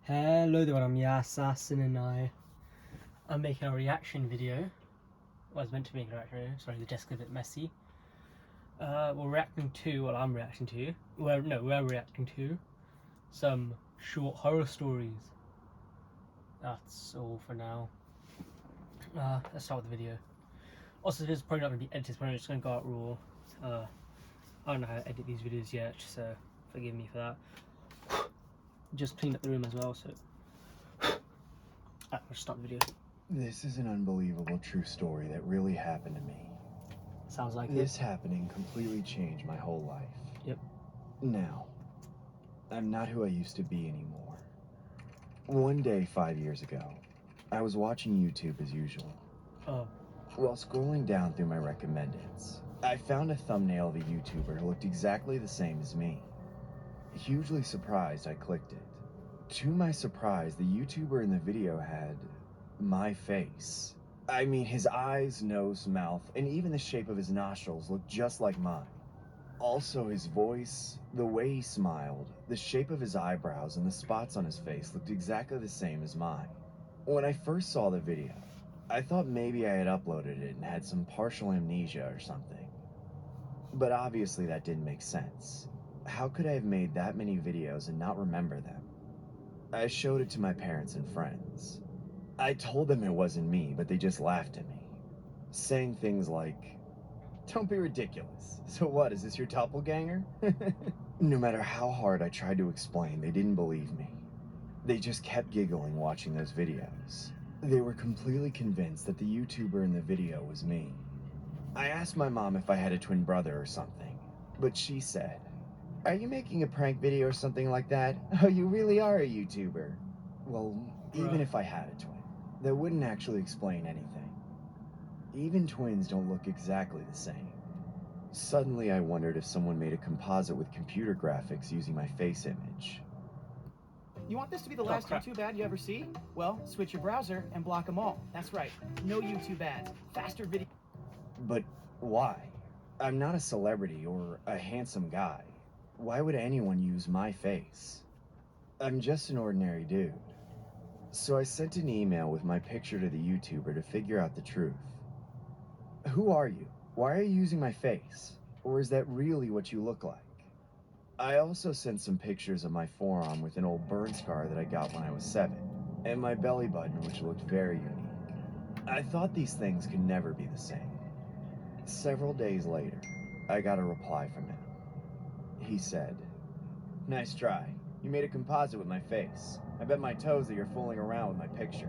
Hello there, I'm Assassin and I'm making a reaction video. Well, I was meant to make a reaction video, sorry the desk's a bit messy. We're reacting to, we're reacting to some short horror stories. That's all for now. Let's start with the video. Also, this is probably not going to be edited, it's probably just going to go out raw. I don't know how to edit these videos yet, so forgive me for that. Just cleaned up the room as well, so let's start the video. This is an unbelievable true story that really happened to me. Sounds like This happening completely changed my whole life. Yep. Now, I'm not who I used to be anymore. One day 5 years ago, I was watching YouTube as usual. While scrolling down through my recommendeds, I found a thumbnail of a YouTuber who looked exactly the same as me. Hugely surprised, I clicked it. To my surprise, the YouTuber in the video had my face. I mean, his eyes, nose, mouth, and even the shape of his nostrils looked just like mine. Also, his voice, the way he smiled, the shape of his eyebrows, and the spots on his face looked exactly the same as mine. When I first saw the video, I thought maybe I had uploaded it and had some partial amnesia or something. But obviously that didn't make sense. How could I have made that many videos and not remember them? I showed it to my parents and friends. I told them it wasn't me, but they just laughed at me, saying things like, "Don't be ridiculous. So what, is this your doppelganger?" No matter how hard I tried to explain, they didn't believe me. They just kept giggling watching those videos. They were completely convinced that the YouTuber in the video was me. I asked my mom if I had a twin brother or something, but she said, "Are you making a prank video or something like that? Oh, you really are a YouTuber." Well, even if I had a twin, that wouldn't actually explain anything. Even twins don't look exactly the same. Suddenly I wondered if someone made a composite with computer graphics using my face image. You want this to be the last YouTube ad you ever see? Well, switch your browser and block them all. That's right, no YouTube ads, faster video. But why? I'm not a celebrity or a handsome guy. Why would anyone use my face? I'm just an ordinary dude. So I sent an email with my picture to the YouTuber to figure out the truth. Who are you? Why are you using my face? Or is that really what you look like? I also sent some pictures of my forearm with an old burn scar that I got when I was 7, and my belly button, which looked very unique. I thought these things could never be the same. Several days later, I got a reply from him. He said, "Nice try. You made a composite with my face. I bet my toes that you're fooling around with my picture.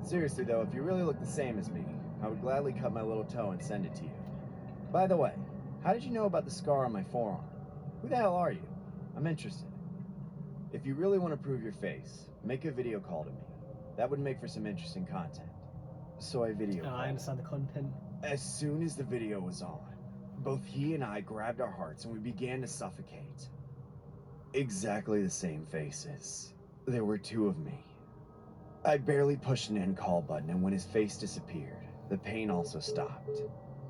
Seriously though, if you really look the same as me, I would gladly cut my little toe and send it to you. By the way, how did you know about the scar on my forearm? Who the hell are you? I'm interested. If you really want to prove your face, make a video call to me. That would make for some interesting content." So I video called. I understand the content. As soon as the video was on, both he and I grabbed our hearts and we began to suffocate. Exactly the same faces. There were 2 of me. I barely pushed an end call button, and when his face disappeared, the pain also stopped.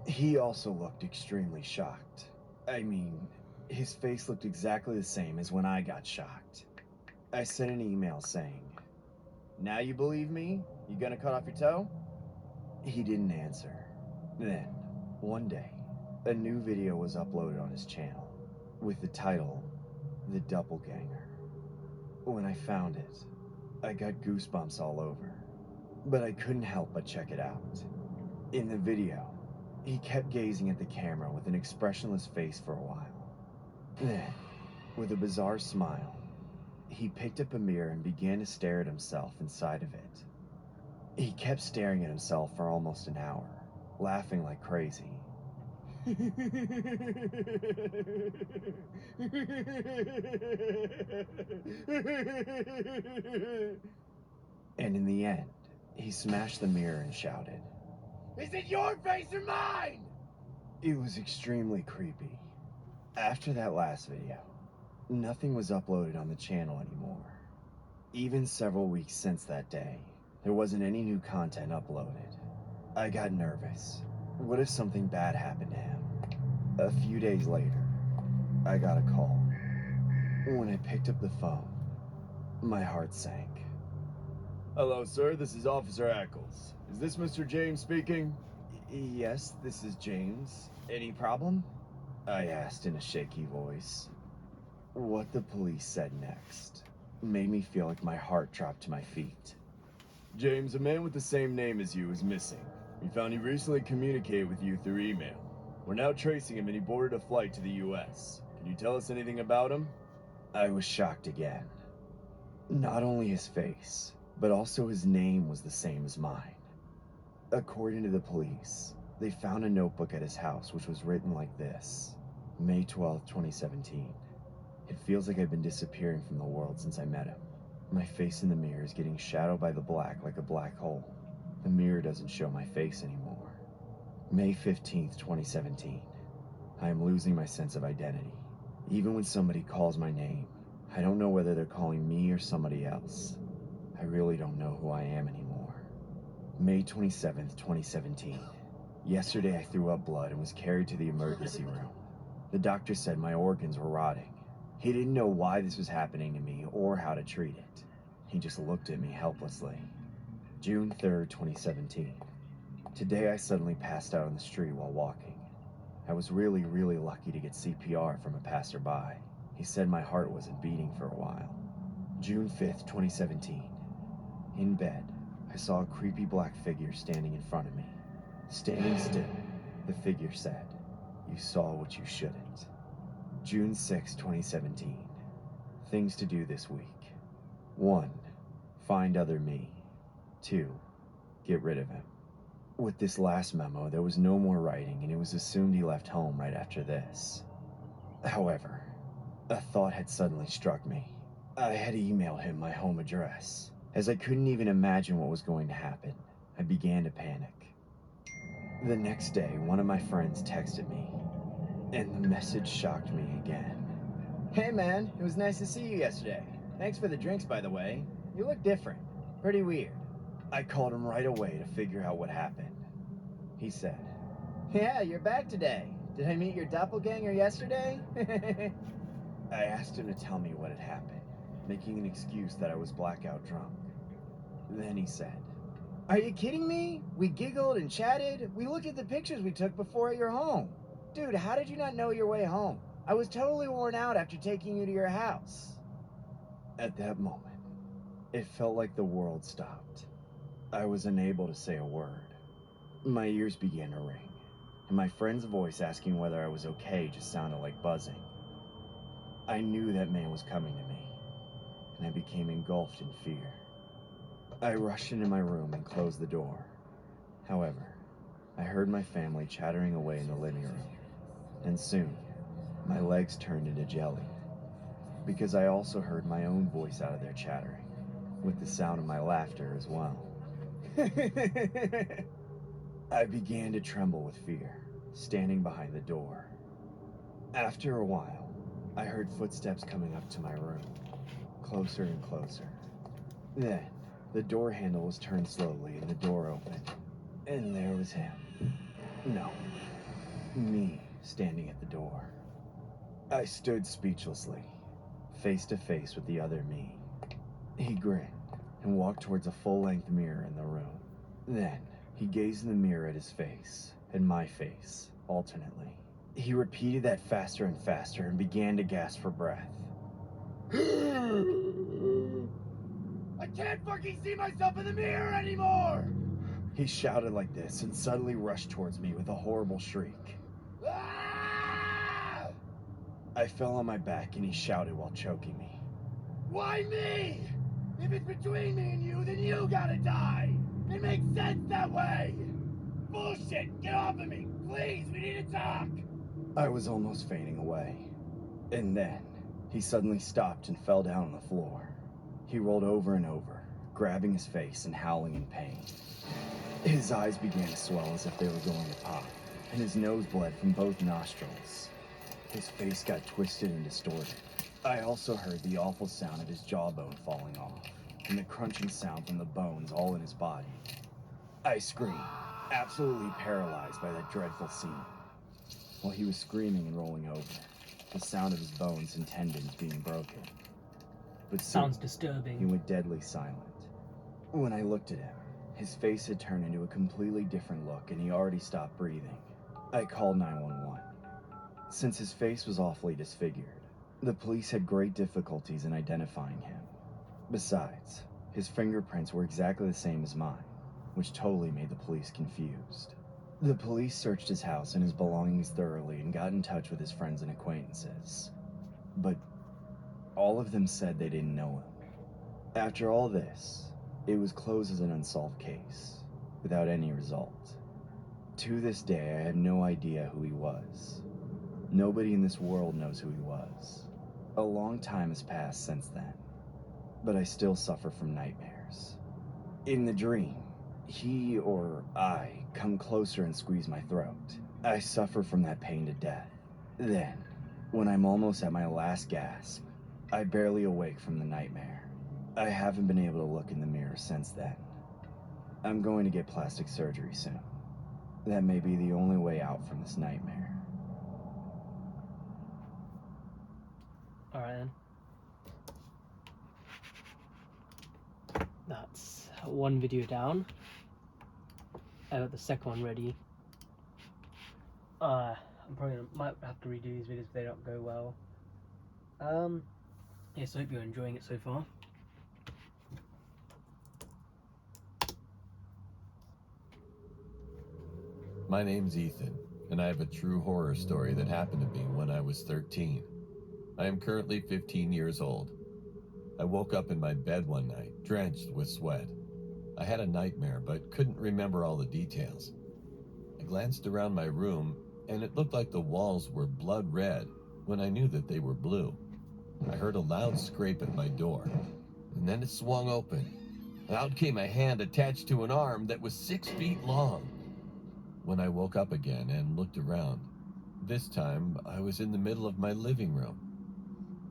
He also looked extremely shocked. I mean, his face looked exactly the same as when I got shocked. I sent an email saying, "Now you believe me? You gonna cut off your toe?" He didn't answer. Then, one day, a new video was uploaded on his channel with the title, "The Doppelganger." When I found it, I got goosebumps all over, but I couldn't help but check it out. In the video, he kept gazing at the camera with an expressionless face for a while. Then, with a bizarre smile, he picked up a mirror and began to stare at himself inside of it. He kept staring at himself for almost an hour, laughing like crazy. And in the end, he smashed the mirror and shouted, "Is it your face or mine?" It was extremely creepy. After that last video, nothing was uploaded on the channel anymore. Even several weeks since that day, there wasn't any new content uploaded. I got nervous. What if something bad happened to him? A few days later, I got a call. When I picked up the phone, My heart sank. Hello, sir. This is Officer Ackles. Is this Mr. James speaking? Yes, this is James. Any problem? I asked in a shaky voice. What the police said next made me feel like my heart dropped to my feet. James, a man with the same name as you is missing. We found he recently communicated with you through email. We're now tracing him and he boarded a flight to the US. Can you tell us anything about him? I was shocked again. Not only his face, but also his name was the same as mine. According to the police, they found a notebook at his house which was written like this: May 12th, 2017. It feels like I've been disappearing from the world since I met him. My face in the mirror is getting shadowed by the black like a black hole. The mirror doesn't show my face anymore. May 15th, 2017. I am losing my sense of identity. Even when somebody calls my name, I don't know whether they're calling me or somebody else. I really don't know who I am anymore. May 27th, 2017. Yesterday I threw up blood and was carried to the emergency room. The doctor said my organs were rotting. He didn't know why this was happening to me or how to treat it. He just looked at me helplessly. June 3rd, 2017. Today I suddenly passed out on the street while walking. I was really lucky to get CPR from a passerby. He said my heart wasn't beating for a while. June 5th, 2017. In bed, I saw a creepy black figure standing in front of me. Standing still, the figure said, "You saw what you shouldn't." June 6, 2017. Things to do this week. 1. Find other me. 2. Get rid of him. With this last memo, there was no more writing, and it was assumed he left home right after this. However, a thought had suddenly struck me. I had emailed him my home address. As I couldn't even imagine what was going to happen, I began to panic. The next day, one of my friends texted me, and the message shocked me again. Hey man, it was nice to see you yesterday. Thanks for the drinks, by the way. You look different. Pretty weird. I called him right away to figure out what happened. He said, "Yeah, you're back today. Did I meet your doppelganger yesterday?" I asked him to tell me what had happened, making an excuse that I was blackout drunk. Then he said, "Are you kidding me? We giggled and chatted. We looked at the pictures we took before at your home. Dude, how did you not know your way home? I was totally worn out after taking you to your house." At that moment, it felt like the world stopped. I was unable to say a word. My ears began to ring, and my friend's voice asking whether I was okay just sounded like buzzing. I knew that man was coming to me, and I became engulfed in fear. I rushed into my room and closed the door. However, I heard my family chattering away in the living room, and soon, my legs turned into jelly, because I also heard my own voice out of their chattering, with the sound of my laughter as well. I began to tremble with fear, standing behind the door. After a while, I heard footsteps coming up to my room, closer and closer. Then, the door handle was turned slowly and the door opened, and there was him. No, me standing at the door. I stood speechlessly, face to face with the other me. He grinned and walked towards a full-length mirror in the room. Then, he gazed in the mirror at his face and my face, alternately. He repeated that faster and faster and began to gasp for breath. I can't fucking see myself in the mirror anymore! He shouted like this and suddenly rushed towards me with a horrible shriek. Ah! I fell on my back and he shouted while choking me. Why me? If it's between me and you, then you gotta die! It makes sense that way! Bullshit! Get off of me! Please, we need to talk! I was almost fainting away. And then, he suddenly stopped and fell down on the floor. He rolled over and over, grabbing his face and howling in pain. His eyes began to swell as if they were going to pop, and his nose bled from both nostrils. His face got twisted and distorted. I also heard the awful sound of his jawbone falling off, and the crunching sound from the bones all in his body. I screamed, absolutely paralyzed by that dreadful scene. While he was screaming and rolling over, the sound of his bones and tendons being broken. but Sounds soon, disturbing. he went deadly silent. When I looked at him, his face had turned into a completely different look and he already stopped breathing. I called 911. Since his face was awfully disfigured, the police had great difficulties in identifying him. Besides, his fingerprints were exactly the same as mine, which totally made the police confused. The police searched his house and his belongings thoroughly and got in touch with his friends and acquaintances. But all of them said they didn't know him. After all this, it was closed as an unsolved case, without any result. To this day, I have no idea who he was. Nobody in this world knows who he was. A long time has passed since then, but I still suffer from nightmares. In the dream, he or I come closer and squeeze my throat. I suffer from that pain to death. Then, when I'm almost at my last gasp, I barely awake from the nightmare. I haven't been able to look in the mirror since then. I'm going to get plastic surgery soon. That may be the only way out from this nightmare. Alright then. That's one video down. I got the second one ready. I'm probably might have to redo these videos if they don't go well. Yes, I hope you're enjoying it so far. My name's Ethan, and I have a true horror story that happened to me when I was 13. I am currently 15 years old. I woke up in my bed one night, drenched with sweat. I had a nightmare, but couldn't remember all the details. I glanced around my room, and it looked like the walls were blood red when I knew that they were blue. I heard a loud scrape at my door, and then it swung open. Out came a hand attached to an arm that was 6 feet long. When I woke up again and looked around, this time I was in the middle of my living room.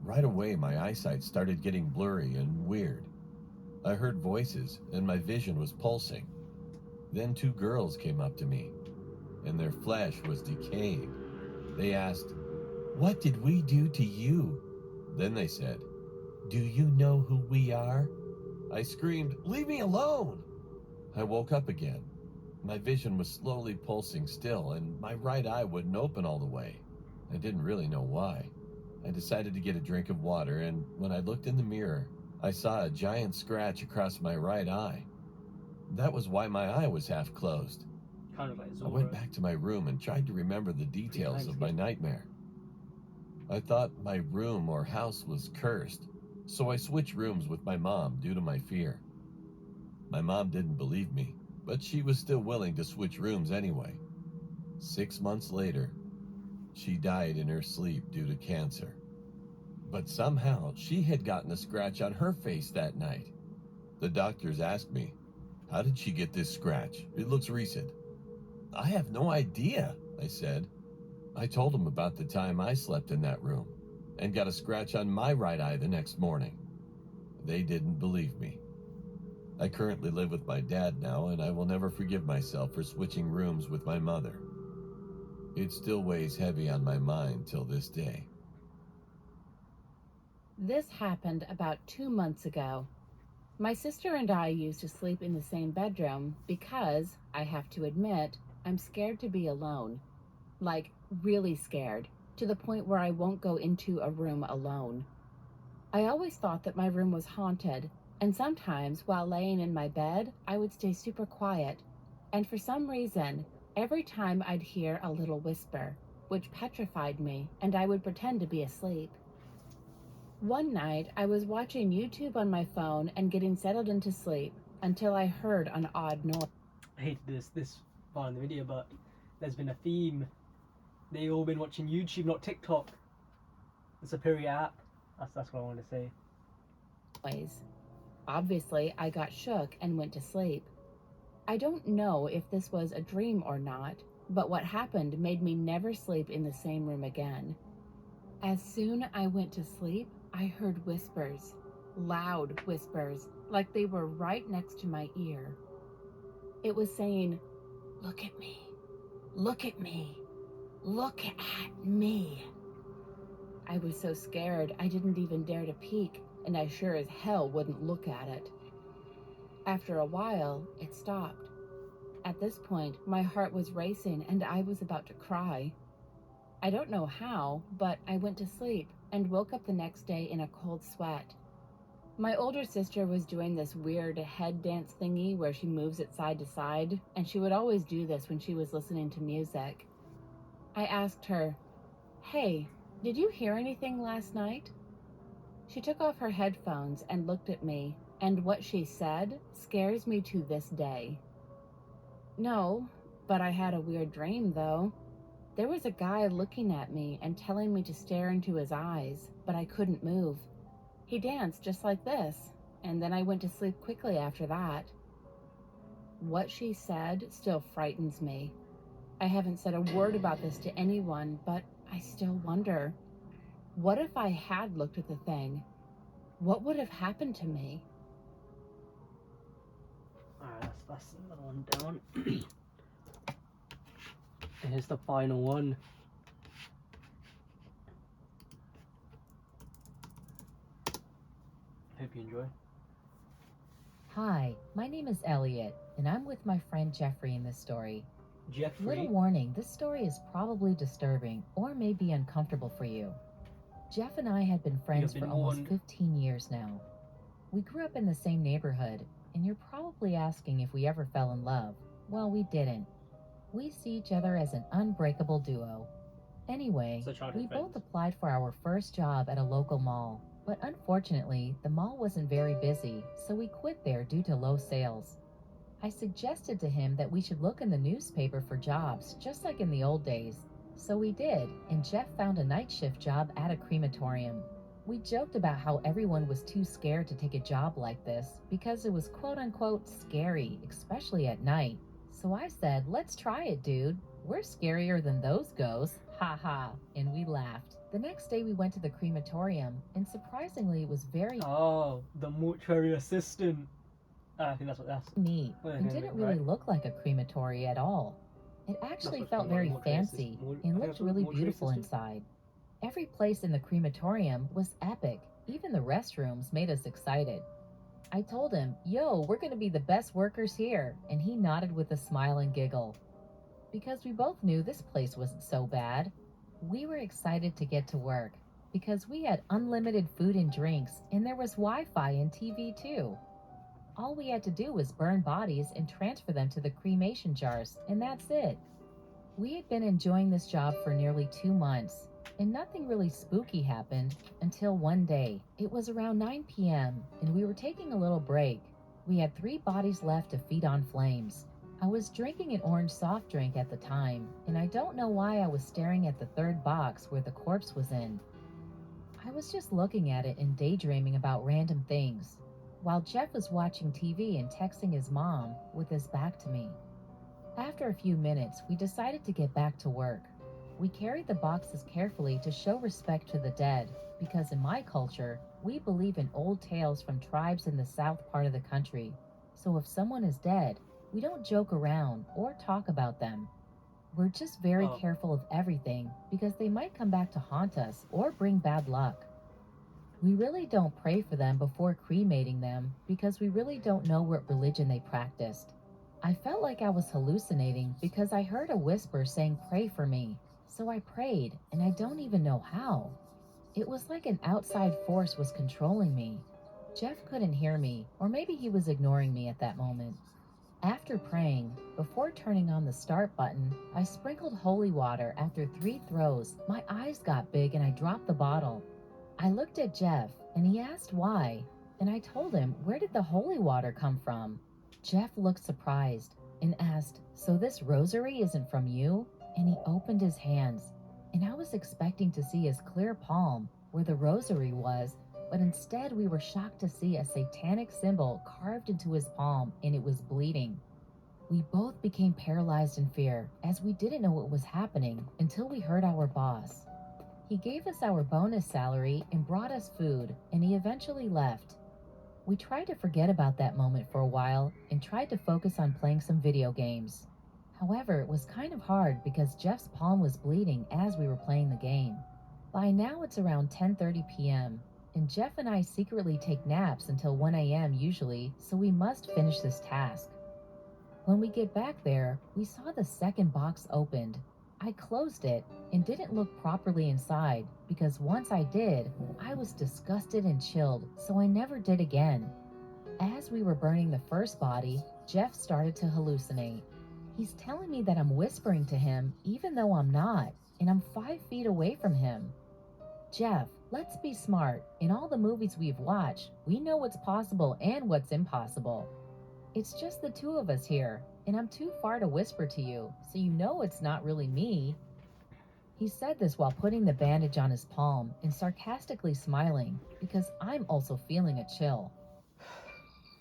Right away, my eyesight started getting blurry and weird. I heard voices, and my vision was pulsing. Then 2 girls came up to me, and their flesh was decaying. They asked, "What did we do to you?" Then they said, "Do you know who we are?" I screamed, "Leave me alone!" I woke up again. My vision was slowly pulsing still, and my right eye wouldn't open all the way. I didn't really know why. I decided to get a drink of water, and when I looked in the mirror, I saw a giant scratch across my right eye. That was why my eye was half closed. Kind of like I went back to my room and tried to remember the details of my nightmare. I thought my room or house was cursed, so I switched rooms with my mom due to my fear. My mom didn't believe me, but she was still willing to switch rooms anyway. 6 months later, she died in her sleep due to cancer. But somehow, she had gotten a scratch on her face that night. The doctors asked me, "How did she get this scratch? It looks recent." "I have no idea," I said. I told them about the time I slept in that room and got a scratch on my right eye the next morning. They didn't believe me. I currently live with my dad now, and I will never forgive myself for switching rooms with my mother. It still weighs heavy on my mind till this day. This happened about 2 months ago. My sister and I used to sleep in the same bedroom because, I have to admit, I'm scared to be alone. Like, really scared, to the point where I won't go into a room alone. I always thought that my room was haunted, and sometimes while laying in my bed, I would stay super quiet. And for some reason, every time I'd hear a little whisper, which petrified me, and I would pretend to be asleep. One night, I was watching YouTube on my phone and getting settled into sleep until I heard an odd noise. I hate this part of the video, but there's been a theme. They've all been watching YouTube, not TikTok. The superior app. That's what I wanted to say. Obviously, I got shook and went to sleep. I don't know if this was a dream or not, but what happened made me never sleep in the same room again. As soon I went to sleep, I heard whispers, loud whispers, like they were right next to my ear. It was saying, "Look at me, look at me, look at me." I was so scared I didn't even dare to peek, and I sure as hell wouldn't look at it. After a while, it stopped. At this point, my heart was racing and I was about to cry. I don't know how, but I went to sleep and woke up the next day in a cold sweat. My older sister was doing this weird head dance thingy where she moves it side to side, and she would always do this when she was listening to music. I asked her, "Hey, did you hear anything last night?" She took off her headphones and looked at me, and what she said scares me to this day. "No, but I had a weird dream, though. There was a guy looking at me and telling me to stare into his eyes, but I couldn't move. He danced just like this, and then I went to sleep quickly after that." What she said still frightens me. I haven't said a word about this to anyone, but I still wonder. What if I had looked at the thing? What would have happened to me? Alright, that's another one down. And here's the final one. Hope you enjoy. Hi, my name is Elliot, and I'm with my friend Jeffrey in this story. Jeffrey. Little warning, this story is probably disturbing or may be uncomfortable for you. Jeff and I had been friends for almost 15 years now. We grew up in the same neighborhood, and you're probably asking if we ever fell in love. Well, we didn't. We see each other as an unbreakable duo. Anyway, we both applied for our first job at a local mall, but unfortunately, the mall wasn't very busy, so we quit there due to low sales. I suggested to him that we should look in the newspaper for jobs, just like in the old days. So we did, and Jeff found a night shift job at a crematorium. We joked about how everyone was too scared to take a job like this because it was quote-unquote scary, especially at night. So I said, "Let's try it, dude. We're scarier than those ghosts. Ha ha." And we laughed. The next day we went to the crematorium, and surprisingly it was very the mortuary assistant. I think that's neat, and didn't really look like a crematory at all. It actually felt very fancy and looked really beautiful inside. Every place in the crematorium was epic. Even the restrooms made us excited. I told him, "Yo, we're gonna be the best workers here," and he nodded with a smile and giggle. Because we both knew this place wasn't so bad, we were excited to get to work because we had unlimited food and drinks, and there was Wi-Fi and TV too. All we had to do was burn bodies and transfer them to the cremation jars, and that's it. We had been enjoying this job for nearly 2 months, and nothing really spooky happened until one day. It was around 9 p.m., and we were taking a little break. We had 3 bodies left to feed on flames. I was drinking an orange soft drink at the time, and I don't know why I was staring at the 3rd box where the corpse was in. I was just looking at it and daydreaming about random things, while Jeff was watching TV and texting his mom with his back to me. After a few minutes, we decided to get back to work. We carried the boxes carefully to show respect to the dead, because in my culture, we believe in old tales from tribes in the south part of the country. So if someone is dead, we don't joke around or talk about them. We're just very careful of everything because they might come back to haunt us or bring bad luck. We really don't pray for them before cremating them because we really don't know what religion they practiced. I felt like I was hallucinating because I heard a whisper saying, "Pray for me." So I prayed, and I don't even know how. It was like an outside force was controlling me. Jeff couldn't hear me, or maybe he was ignoring me at that moment. After praying, before turning on the start button, I sprinkled holy water after 3 throws. My eyes got big and I dropped the bottle. I looked at Jeff, and he asked why, and I told him, "Where did the holy water come from?" Jeff looked surprised and asked, "So this rosary isn't from you?" And he opened his hands, and I was expecting to see his clear palm where the rosary was, but instead we were shocked to see a satanic symbol carved into his palm, and it was bleeding. We both became paralyzed in fear as we didn't know what was happening until we heard our boss. He gave us our bonus salary and brought us food, and he eventually left. We tried to forget about that moment for a while and tried to focus on playing some video games. However, it was kind of hard because Jeff's palm was bleeding as we were playing the game. By now it's around 10:30 p.m., and Jeff and I secretly take naps until 1 a.m. usually, so we must finish this task. When we get back there, we saw the second box opened. I closed it and didn't look properly inside because once I did, I was disgusted and chilled, so I never did again. As we were burning the first body, Jeff started to hallucinate. He's telling me that I'm whispering to him even though I'm not, and I'm 5 feet away from him. Jeff, let's be smart. In all the movies we've watched, we know what's possible and what's impossible. It's just the two of us here, and I'm too far to whisper to you, so you know it's not really me. He said this while putting the bandage on his palm and sarcastically smiling because I'm also feeling a chill.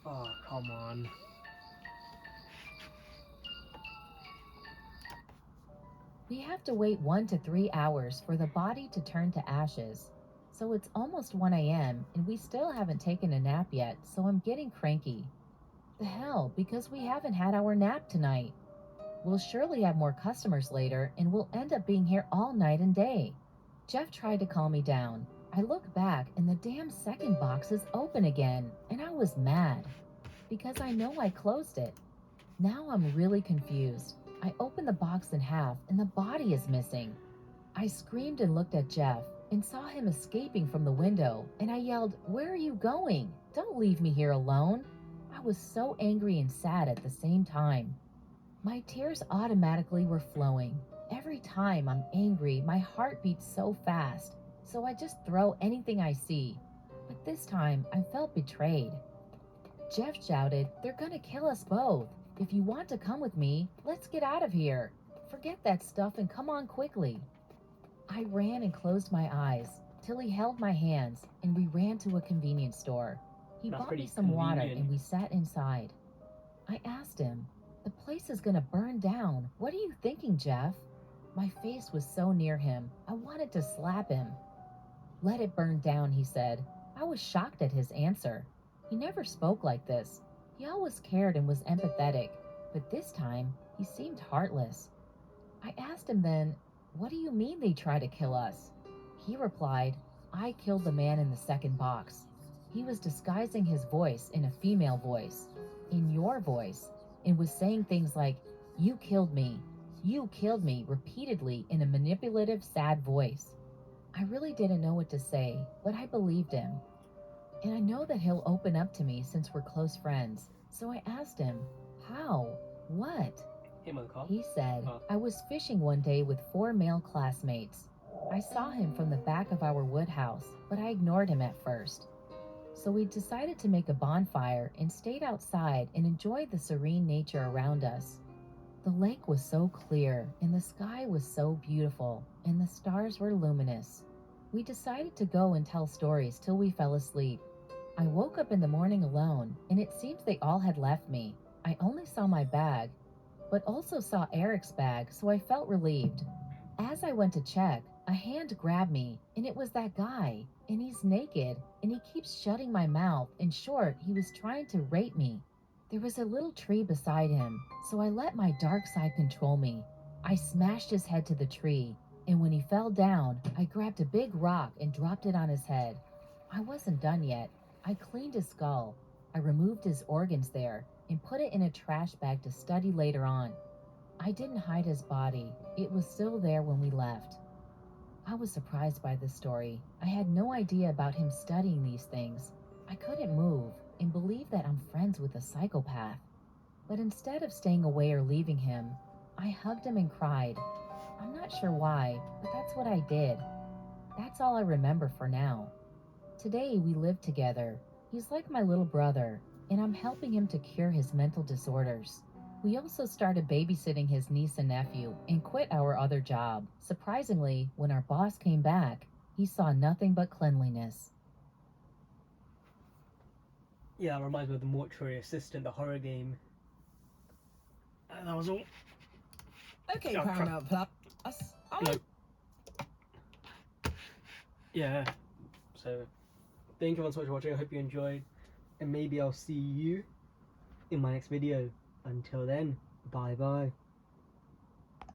Oh, come on. We have to wait 1 to 3 hours for the body to turn to ashes. So it's almost 1 a.m. and we still haven't taken a nap yet, so I'm getting cranky. The hell, because we haven't had our nap tonight. We'll surely have more customers later and we'll end up being here all night and day. Jeff tried to calm me down. I look back and the damn second box is open again, and I was mad because I know I closed it. Now I'm really confused. I open the box in half and the body is missing. I screamed and looked at Jeff and saw him escaping from the window, and I yelled, "Where are you going? Don't leave me here alone." I was so angry and sad at the same time. My tears automatically were flowing. Every time I'm angry, my heart beats so fast, so I just throw anything I see. But this time, I felt betrayed. Jeff shouted, "They're gonna kill us both. If you want to come with me, let's get out of here. Forget that stuff and come on quickly." I ran and closed my eyes till he held my hands and we ran to a convenience store. He That's bought me pretty some water convenient. and we sat inside. I asked him, "The place is gonna burn down. What are you thinking, Jeff?" My face was so near him, I wanted to slap him. "Let it burn down," he said. I was shocked at his answer. He never spoke like this. He always cared and was empathetic, but this time he seemed heartless. I asked him then, "What do you mean they try to kill us?" He replied, "I killed the man in the second box." He was disguising his voice in a female voice, in your voice, and was saying things like, you killed me," repeatedly in a manipulative, sad voice. I really didn't know what to say, but I believed him. And I know that he'll open up to me since we're close friends, so I asked him, "How? What?" Him on the car? He said, Oh. "I was fishing one day with 4 male classmates. I saw him from the back of our wood house, but I ignored him at first. So we decided to make a bonfire and stayed outside and enjoyed the serene nature around us. The lake was so clear and the sky was so beautiful and the stars were luminous. We decided to go and tell stories till we fell asleep. I woke up in the morning alone and it seems they all had left me. I only saw my bag, but also saw Eric's bag, so I felt relieved. As I went to check, a hand grabbed me, and it was that guy, and he's naked, and he keeps shutting my mouth. In short, he was trying to rape me. There was a little tree beside him, so I let my dark side control me. I smashed his head to the tree, and when he fell down, I grabbed a big rock and dropped it on his head. I wasn't done yet. I cleaned his skull. I removed his organs there and put it in a trash bag to study later on. I didn't hide his body. It was still there when we left. I was surprised by this story. I had no idea about him studying these things. I couldn't move and believed that I'm friends with a psychopath. But instead of staying away or leaving him, I hugged him and cried. I'm not sure why, but that's what I did. That's all I remember for now. Today we live together. He's like my little brother, and I'm helping him to cure his mental disorders. We also started babysitting his niece and nephew and quit our other job. Surprisingly, when our boss came back, he saw nothing but cleanliness. Yeah, it reminds me of the Mortuary Assistant, the horror game. And that was all. Okay, Oh, crap. Paramount Plus. No. Yeah. So, thank you so much for watching. I hope you enjoyed. And maybe I'll see you in my next video. Until then, bye bye.